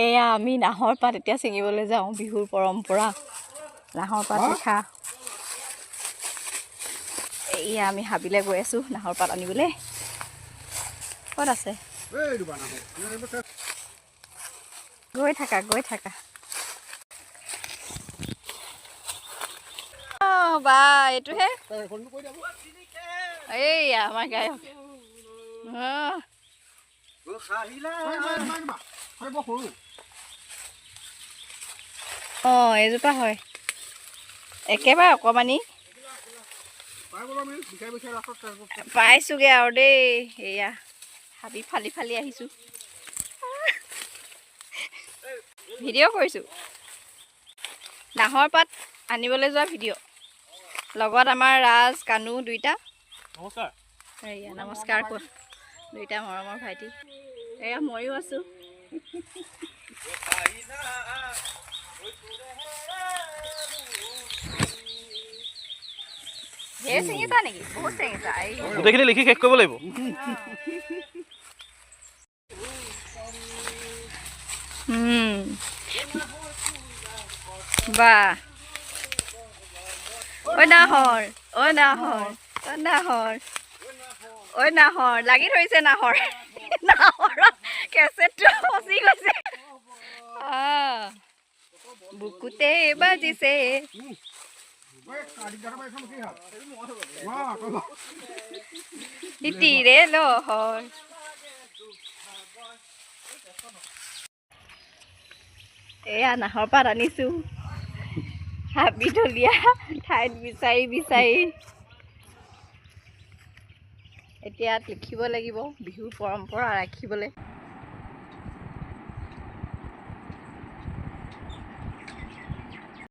এয়া আমি নাহৰ পাত এতিয়া ছিঙিবলৈ যাওঁ, বিহুৰ পৰম্পৰা নাহৰ পাত পিঠা। এয়া আমি হাবিলৈ গৈ আছোঁ নাহৰ পাত আনিবলৈ। ক'ত আছে? গৈ থাকা গৈ থাকা। বা এইটোহে এইয়া আমাৰ গায়ক। অঁ এজোপা হয়, একেবাৰে অকণমানি। পাইছোগে আৰু দেই, এয়া হাবি ফালি ফালি আহিছোঁ, ভিডিঅ' কৰিছোঁ। নাহৰ পাত আনিবলৈ যোৱা ভিডিঅ', লগত আমাৰ ৰাজ কানু দুইটা। নমস্কাৰ। এয়া নমস্কাৰ ক'ত দুইটা মৰমৰ ভাইটি। এয়া ময়ো আছোঁ। ঢেৰ চিঙিছা নেকি? বহুত চিঙিছা। গোটেইখিনি লিখি শেষ কৰিব লাগিব। বা ঐ নাহৰ, ঐ নাহৰ, ঐ নাহৰ, ঐ নাহৰ, লাগি ধৰিছে নাহৰ। নাহৰ কেছেটটো ফচি গৈছে। বুকুতে বাজিছে। তিতিৰে লহৰ। এয়া নাহৰ পাত আনিছোঁ হাবিতলীয়া ঠাইত বিচাৰি বিচাৰি। এতিয়া লিখিব লাগিব বিহুৰ পৰম্পৰা ৰাখিবলৈ।